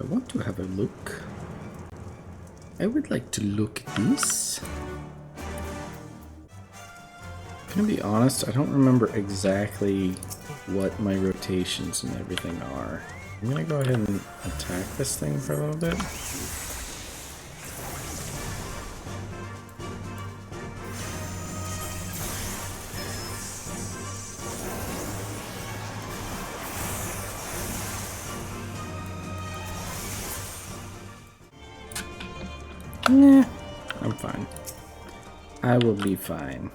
I want to have a look. I would like to look at this. Gonna be honest, I don't remember exactly what my rotations and everything are. I'm gonna go ahead and attack this thing for a little bit. Nah, I'm fine. I will be fine.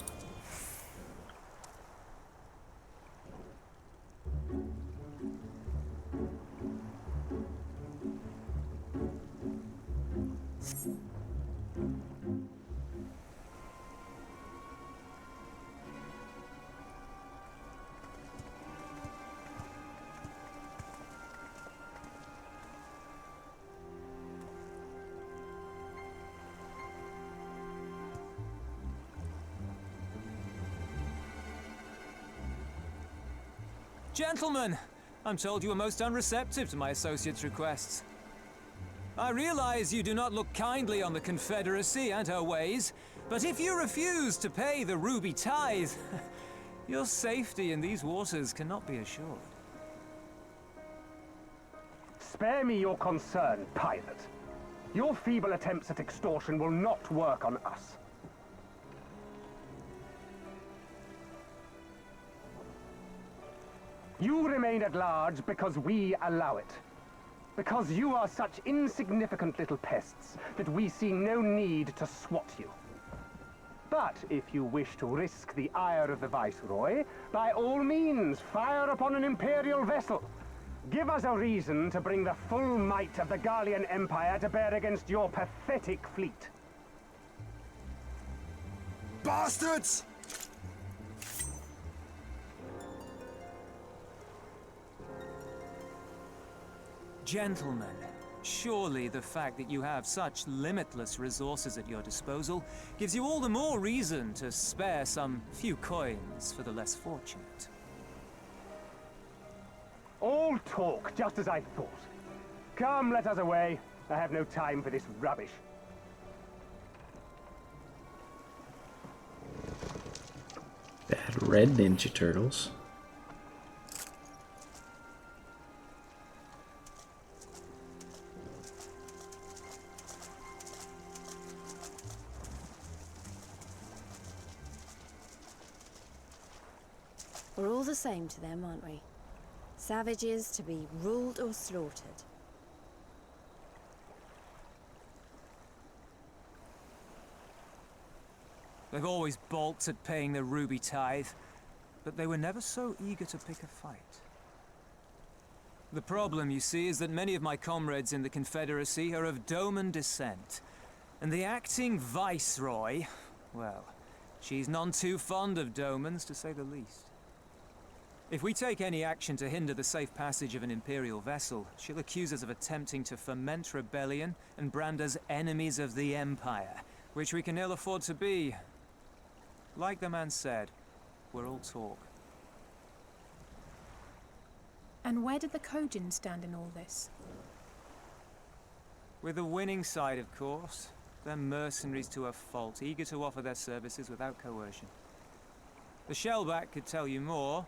Gentlemen, I'm told you are most unreceptive to my associate's requests. I realize you do not look kindly on the Confederacy and her ways, but if you refuse to pay the ruby tithe, your safety in these waters cannot be assured. Spare me your concern, pilot. Your feeble attempts at extortion will not work on us. You remain at large because we allow it. Because you are such insignificant little pests that we see no need to swat you. But if you wish to risk the ire of the Viceroy, by all means, fire upon an Imperial vessel. Give us a reason to bring the full might of the Garlean Empire to bear against your pathetic fleet. Bastards! Gentlemen, surely the fact that you have such limitless resources at your disposal gives you all the more reason to spare some few coins for the less fortunate. All talk, just as I thought. Come, let us away. I have no time for this rubbish. Bad red Ninja Turtles. We're all the same to them, aren't we? Savages to be ruled or slaughtered. They've always balked at paying the ruby tithe, but they were never so eager to pick a fight. The problem, you see, is that many of my comrades in the Confederacy are of Doman descent, and the acting Viceroy, well, she's none too fond of Domans, to say the least. If we take any action to hinder the safe passage of an Imperial vessel, she'll accuse us of attempting to foment rebellion and brand us enemies of the Empire, which we can ill afford to be. Like the man said, we're all talk. And where did the Kojin stand in all this? With the winning side, of course. They're mercenaries to a fault, eager to offer their services without coercion. The Shellback could tell you more,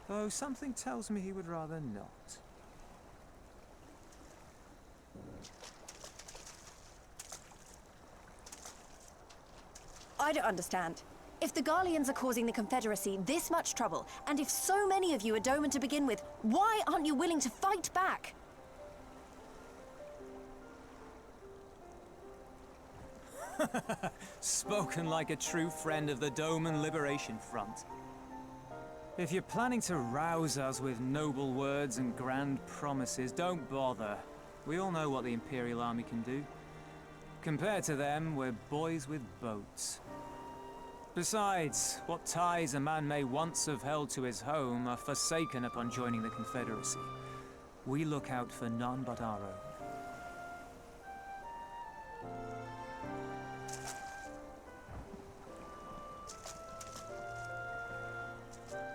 though something tells me he would rather not. I don't understand. If the Garleans are causing the Confederacy this much trouble, and if so many of you are Doman to begin with, why aren't you willing to fight back? Spoken like a true friend of the Doman Liberation Front. If you're planning to rouse us with noble words and grand promises, don't bother. We all know what the Imperial Army can do. Compared to them, we're boys with boats. Besides, what ties a man may once have held to his home are forsaken upon joining the Confederacy. We look out for none but our own.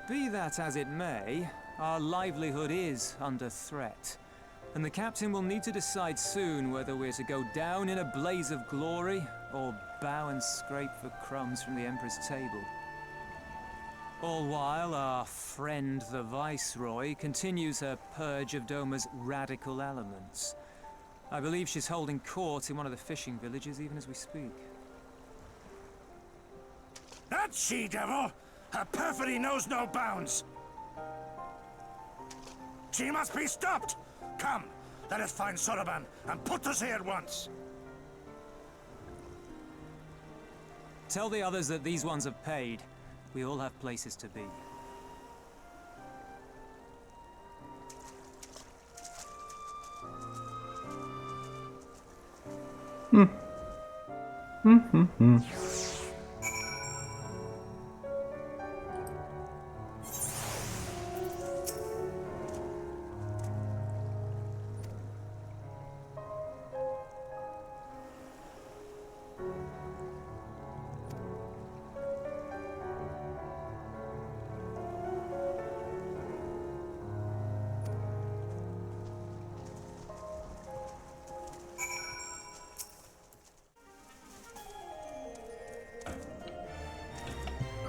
Be that as it may, our livelihood is under threat. And the captain will need to decide soon whether we're to go down in a blaze of glory or bow and scrape for crumbs from the Emperor's table. All while our friend the Viceroy continues her purge of Doma's radical elements. I believe she's holding court in one of the fishing villages even as we speak. That she-devil! Her perfidy knows no bounds! She must be stopped! Come, let us find Soroban and put us here at once! Tell the others that these ones have paid. We all have places to be.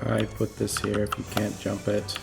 I put this here if you can't jump it.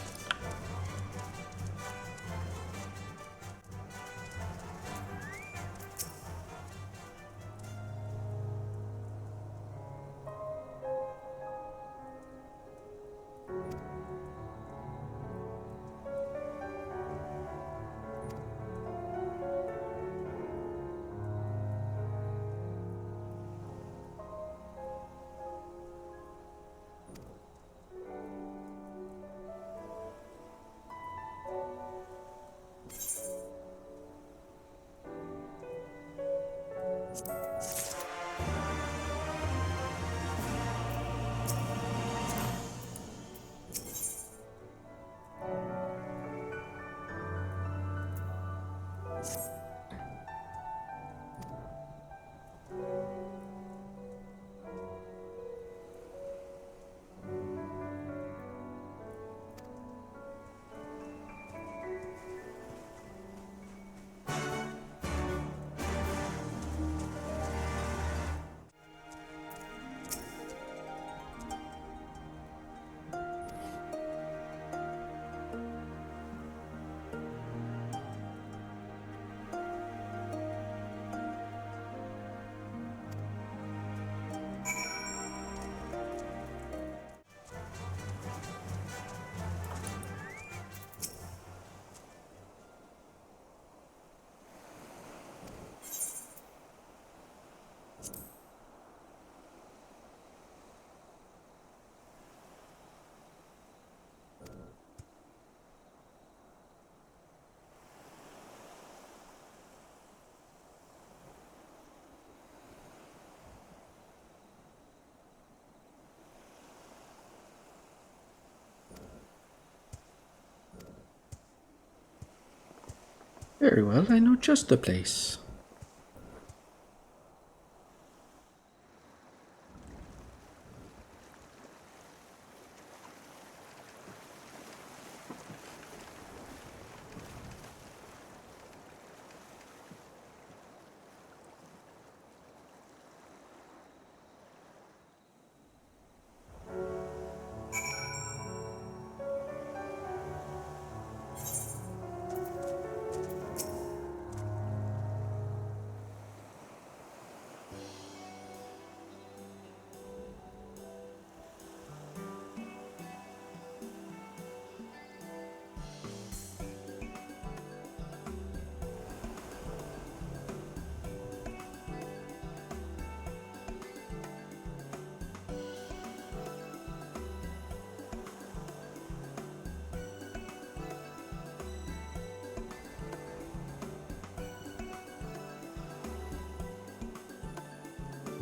Very well, I know just the place.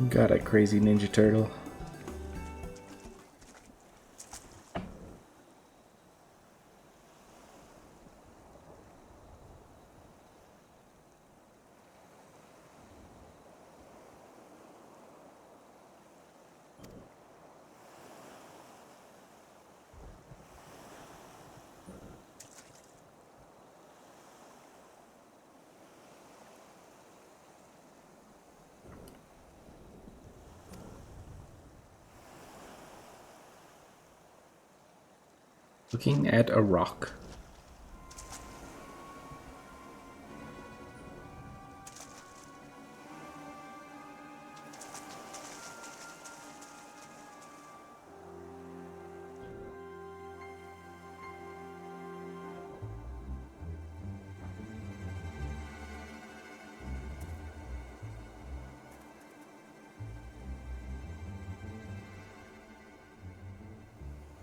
Got a crazy Ninja Turtle. Looking at a rock.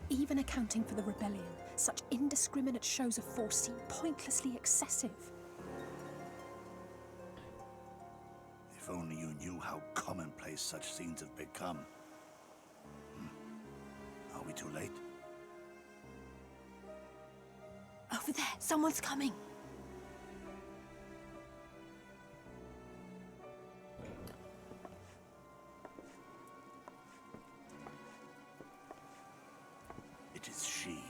Even accounting for the rebellion, such indiscriminate shows of force seem pointlessly excessive. If only you knew how commonplace such scenes have become. Are we too late? Over there, someone's coming. It is she,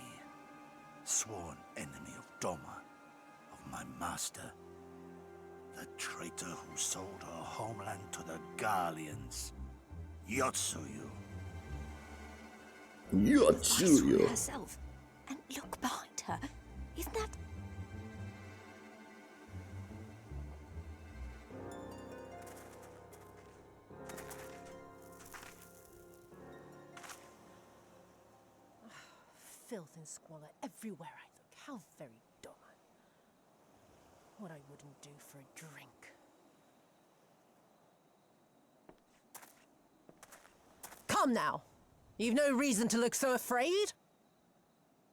sworn enemy of Doma, of my master. The traitor who sold her homeland to the Garleans. Yotsuyu. Yotsuyu herself. And look behind her. Isn't that... Filth and squalor everywhere I look. How very Doma. What I wouldn't do for a drink. Come now. You've no reason to look so afraid.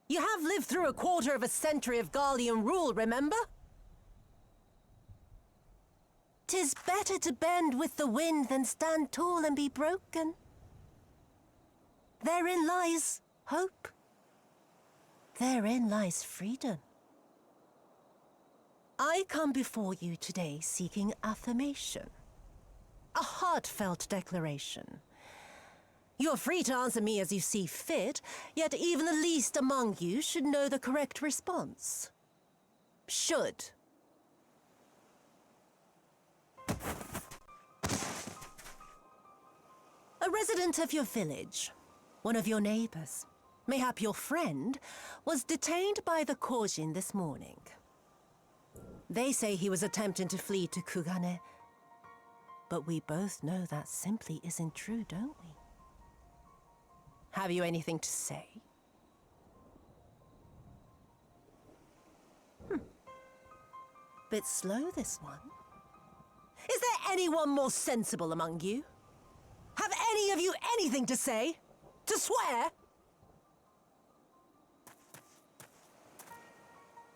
You have lived through a quarter of a century of Garlean rule, remember? 'Tis better to bend with the wind than stand tall and be broken. Therein lies hope. Therein lies freedom. I come before you today seeking affirmation. A heartfelt declaration. You're free to answer me as you see fit, yet even the least among you should know the correct response. Should. A resident of your village, one of your neighbors, mayhap your friend, was detained by the Kojin this morning. They say he was attempting to flee to Kugane, but we both know that simply isn't true, don't we? Have you anything to say? Bit slow, this one. Is there anyone more sensible among you? Have any of you anything to say? To swear?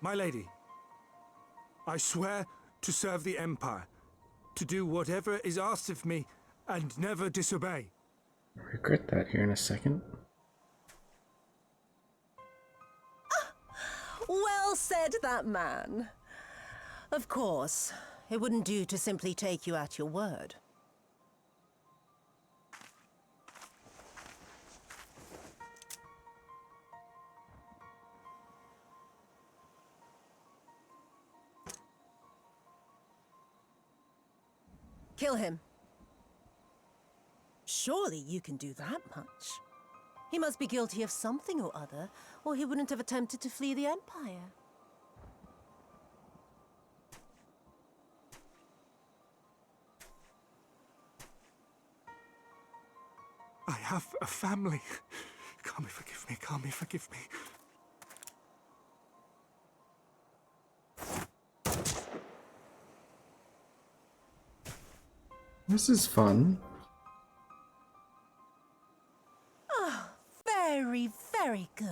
My lady, I swear to serve the Empire, to do whatever is asked of me, and never disobey. I regret that here in a second. Well said, that man. Of course, it wouldn't do to simply take you at your word. Kill him. Surely you can do that much. He must be guilty of something or other, or he wouldn't have attempted to flee the Empire. I have a family. Kami, forgive me. Kami, forgive me. This is fun. Very, very good.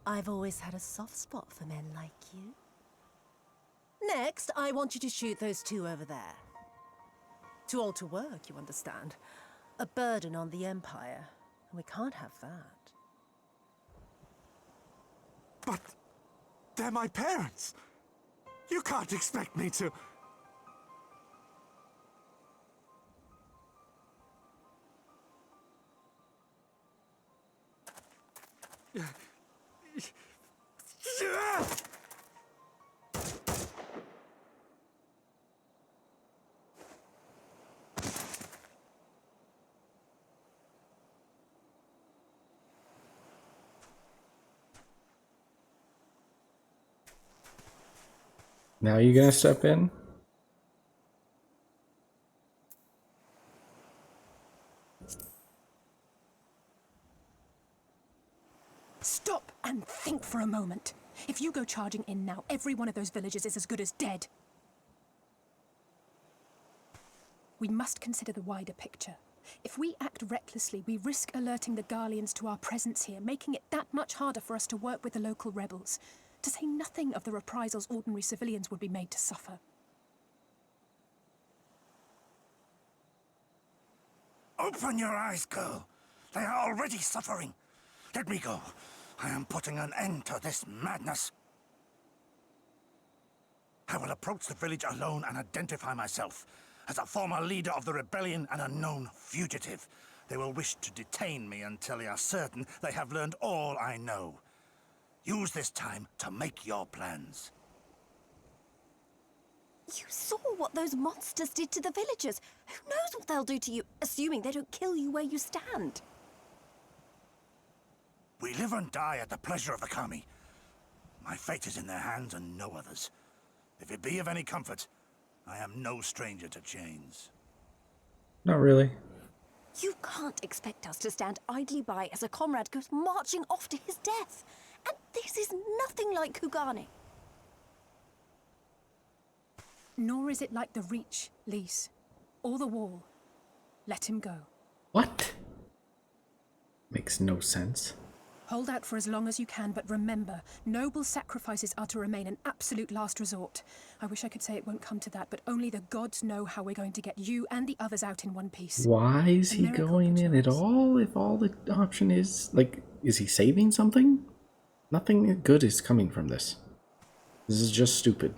I've always had a soft spot for men like you. Next, I want you to shoot those two over there. Too old to work, you understand. A burden on the Empire. And we can't have that. But they're my parents. You can't expect me to... Now you gonna step in? Stop and think for a moment. If you go charging in now, every one of those villagers is as good as dead. We must consider the wider picture. If we act recklessly, we risk alerting the Garleans to our presence here, making it that much harder for us to work with the local rebels, to say nothing of the reprisals ordinary civilians would be made to suffer. Open your eyes, girl. They are already suffering. Let me go. I am putting an end to this madness. I will approach the village alone and identify myself as a former leader of the rebellion and a known fugitive. They will wish to detain me until they are certain they have learned all I know. Use this time to make your plans. You saw what those monsters did to the villagers. Who knows what they'll do to you, assuming they don't kill you where you stand? We live and die at the pleasure of the Kami. My fate is in their hands and no others. If it be of any comfort, I am no stranger to chains. Not really. You can't expect us to stand idly by as a comrade goes marching off to his death. And this is nothing like Kugane. Nor is it like the Reach, Lise, or the Wall. Let him go. What? Makes no sense. Hold out for as long as you can, but remember, noble sacrifices are to remain an absolute last resort. I wish I could say it won't come to that, but only the gods know how we're going to get you and the others out in one piece. Why is he going in at all if all the option is, like, is he saving something? Nothing good is coming from this. This is just stupid.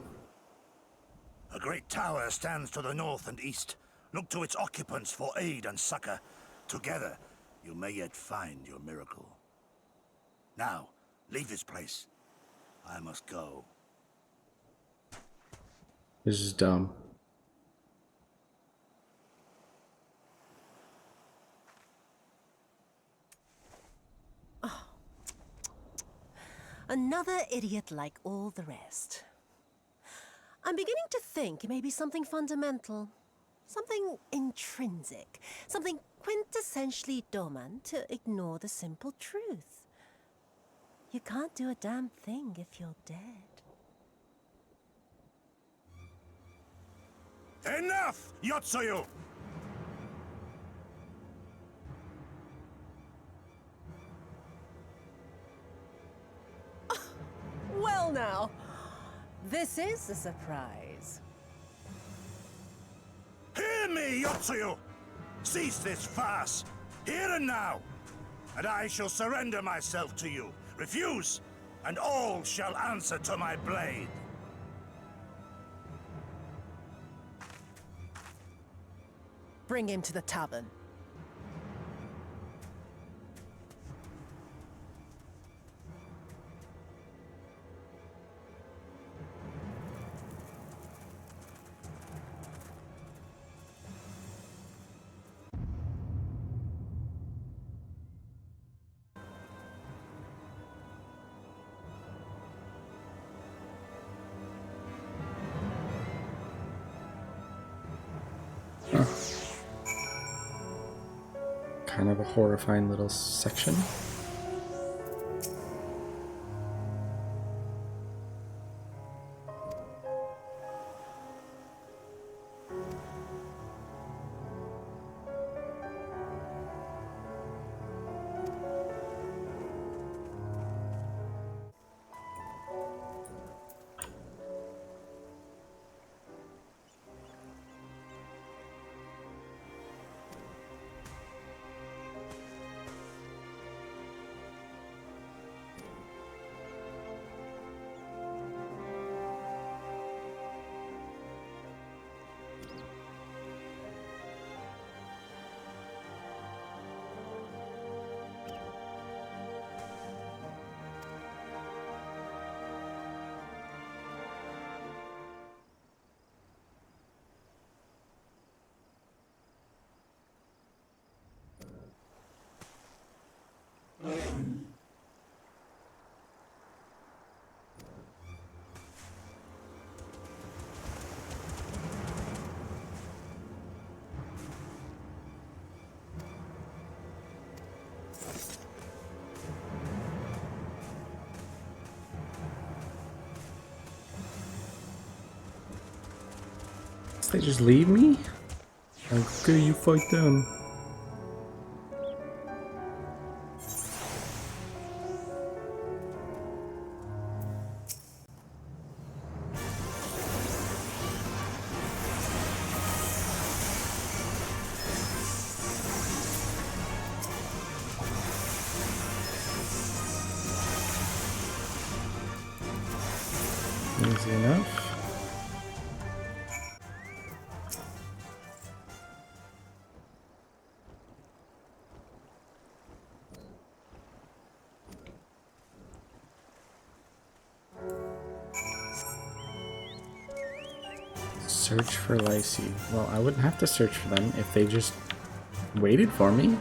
A great tower stands to the north and east. Look to its occupants for aid and succor. Together, you may yet find your miracle. Now, leave this place. I must go. This is dumb. Another idiot like all the rest. I'm beginning to think it may be something fundamental. Something intrinsic. Something quintessentially Doman to ignore the simple truth. You can't do a damn thing if you're dead. Enough, Yotsuyu! Well now, this is a surprise. Hear me, Yotsuyu! Cease this farce, here and now, and I shall surrender myself to you. Refuse, and all shall answer to my blade. Bring him to the tavern. Kind of a horrifying little section. guess they just leave me? Like, okay, you fight them. Easy enough. Search for Lyci. Well, I wouldn't have to search for them if they just waited for me.